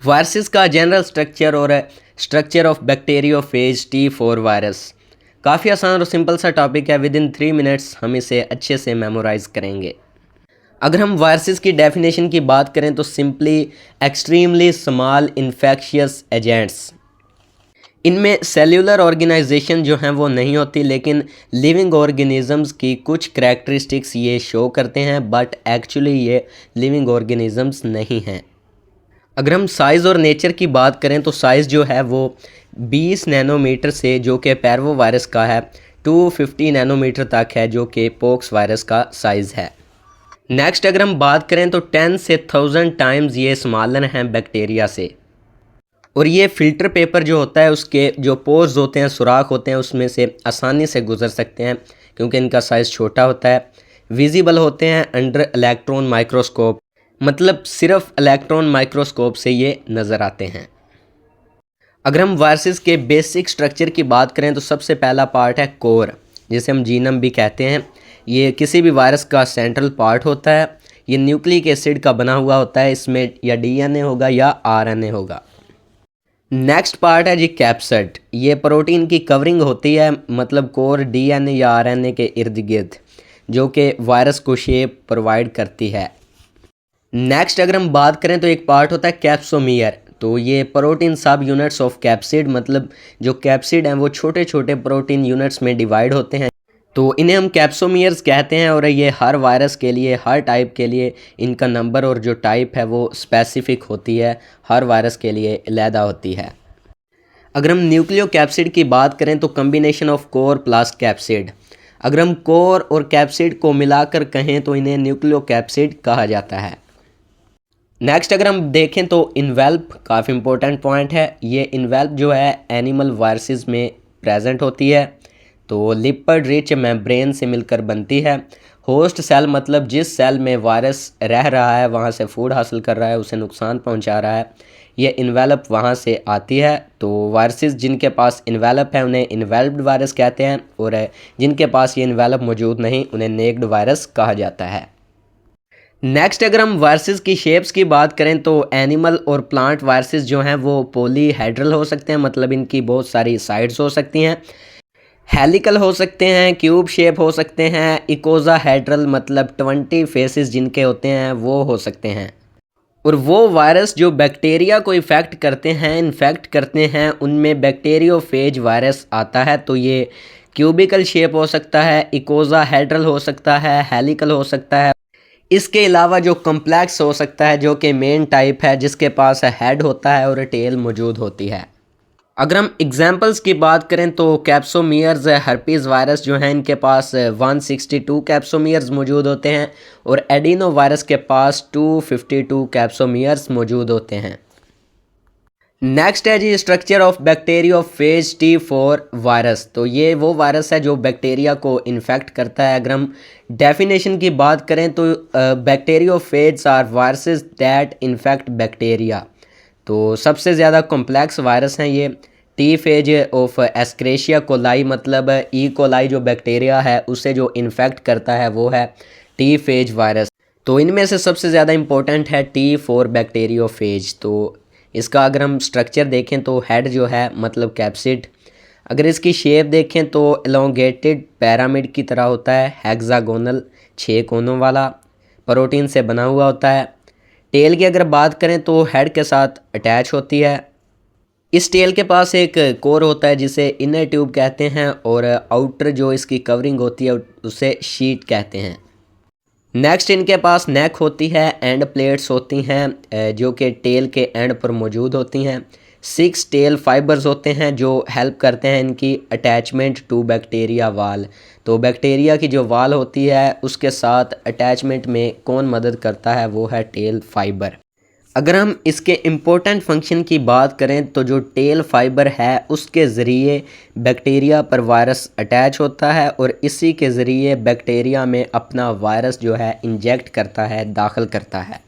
Viruses का general structure और structure of bacteriophage T4 virus काफ़ी आसान और सिंपल सा टॉपिक है। विद इन 3 मिनट्स हम इसे अच्छे से मेमोराइज करेंगे। अगर हम वायरसेस की डेफिनेशन की बात करें तो simply extremely small infectious agents. इनमें सेल्यूलर ऑर्गेनाइजेशन जो हैं वो नहीं होती, लेकिन लिविंग ऑर्गेनिजम्स की कुछ करैक्टरिस्टिक्स ये शो करते हैं, बट एक्चुअली ये लिविंग ऑर्गेनिजम्स नहीं हैं। अगर हम साइज़ और नेचर की बात करें तो साइज़ जो है वो 20 नैनोमीटर से, जो कि पैरवो वायरस का है, 250 नैनोमीटर तक है, जो कि पोक्स वायरस का साइज़ है। नेक्स्ट अगर हम बात करें तो 10 से 1000 टाइम्स ये स्मॉलर हैं बैक्टीरिया से। और ये फ़िल्टर पेपर जो होता है उसके जो पोर्स होते हैं, सुराख होते हैं, उसमें से आसानी से गुजर सकते हैं क्योंकि इनका साइज़ छोटा होता है। विजिबल होते हैं अंडर इलेक्ट्रॉन माइक्रोस्कोप, मतलब सिर्फ इलेक्ट्रॉन माइक्रोस्कोप से ये नज़र आते हैं। अगर हम वायरसेस के बेसिक स्ट्रक्चर की बात करें तो सबसे पहला पार्ट है कोर, जिसे हम जीनम भी कहते हैं। ये किसी भी वायरस का सेंट्रल पार्ट होता है। ये न्यूक्लिक एसिड का बना हुआ होता है। इसमें या डीएनए होगा या आरएनए होगा। नेक्स्ट पार्ट है जी कैप्सिड। ये प्रोटीन की कवरिंग होती है, मतलब कोर डीएनए या आरएनए के इर्द गिर्द, जो कि वायरस को शेप प्रोवाइड करती है। नेक्स्ट अगर हम बात करें तो एक पार्ट होता है कैप्सोमियर। तो ये प्रोटीन सब यूनिट्स ऑफ कैप्सिड, मतलब जो कैप्सिड हैं वो छोटे छोटे प्रोटीन यूनिट्स में डिवाइड होते हैं, तो इन्हें हम कैप्सोमियर्स कहते हैं। और ये हर वायरस के लिए, हर टाइप के लिए इनका नंबर और जो टाइप है वो स्पेसिफिक होती है, हर वायरस के लिए अलहदा होती है। अगर हम न्यूक्लियो कैप्सिड की बात करें तो combination of core plus capsid. अगर हम कोर और कैप्सिड को मिलाकर कहें तो इन्हें न्यूक्लियो कैप्सिड कहा जाता है। नेक्स्ट अगर हम देखें तो इन्वेल्प काफ़ी इंपॉर्टेंट पॉइंट है। ये इन्वेल्प जो है एनिमल वायरसेस में प्रेजेंट होती है, तो लिपिड रिच मेम्ब्रेन से मिलकर बनती है। होस्ट सेल, मतलब जिस सेल में वायरस रह रहा है, वहाँ से फूड हासिल कर रहा है, उसे नुकसान पहुँचा रहा है, ये इन्वेलप वहाँ से आती है। तो वायरसेस जिनके पास इन्वेलप है उन्हें इन्वेल्प्ड वायरस कहते हैं, और जिनके पास ये इन्वेलप मौजूद नहीं उन्हें नेक्ड वायरस कहा जाता है। नेक्स्ट अगर हम वायरसेस की शेप्स की बात करें तो एनिमल और प्लांट वायरसेस जो हैं वो पॉलीहेड्रल हो सकते हैं, मतलब इनकी बहुत सारी साइड्स हो सकती हैं। हेलिकल हो सकते हैं, क्यूब शेप हो सकते हैं, इकोज़ाहेड्रल, मतलब 20 फेसेस जिनके होते हैं वो हो सकते हैं। और वो वायरस जो बैक्टीरिया को इन्फेक्ट करते हैं उनमें बैक्टीरियोफेज वायरस आता है। तो ये क्यूबिकल शेप हो सकता है, इकोज़ाहेड्रल हो सकता है, हेलिकल हो सकता है। इसके अलावा जो कॉम्प्लेक्स हो सकता है, जो कि मेन टाइप है, जिसके पास हेड होता है और टेल मौजूद होती है। अगर हम एग्जांपल्स की बात करें तो कैप्सोमियर्स, हर्पीज़ वायरस जो हैं इनके पास 162 कैप्सोमियर्स मौजूद होते हैं, और एडिनो वायरस के पास 252 कैप्सोमियर्स मौजूद होते हैं। नेक्स्ट है जी structure of bacteriophage T4 virus. तो ये वो वायरस है जो बैक्टीरिया को इन्फेक्ट करता है। अगर हम डेफिनेशन की बात करें तो bacteriophage are viruses that infect bacteria. तो सबसे ज़्यादा कॉम्प्लेक्स वायरस हैं ये। T phage of Escherichia coli, मतलब ई कोलाई जो बैक्टीरिया है उसे जो इन्फेक्ट करता है वो है टी फेज वायरस। तो इनमें से सबसे ज़्यादा इम्पोर्टेंट है T4 बैक्टीरियोफेज। तो इसका अगर हम स्ट्रक्चर देखें तो हेड जो है, मतलब कैप्सिड। अगर इसकी शेप देखें तो एलोंगेटेड पिरामिड की तरह होता है, हेक्सागोनल, 6 कोनों वाला, प्रोटीन से बना हुआ होता है। टेल की अगर बात करें तो हेड के साथ अटैच होती है। इस टेल के पास एक कोर होता है जिसे इनर ट्यूब कहते हैं, और आउटर जो इसकी कवरिंग होती है उसे शीट कहते हैं। नेक्स्ट इनके पास नेक होती है, एंड प्लेट्स होती हैं जो कि टेल के एंड पर मौजूद होती हैं। 6 टेल फाइबर्स होते हैं जो हेल्प करते हैं इनकी अटैचमेंट टू बैक्टीरिया वाल। तो बैक्टीरिया की जो वाल होती है उसके साथ अटैचमेंट में कौन मदद करता है, वो है टेल फाइबर। अगर हम इसके इम्पोर्टेंट फंक्शन की बात करें तो जो टेल फाइबर है उसके ज़रिए बैक्टीरिया पर वायरस अटैच होता है, और इसी के ज़रिए बैक्टीरिया में अपना वायरस जो है इंजेक्ट करता है, दाखिल करता है।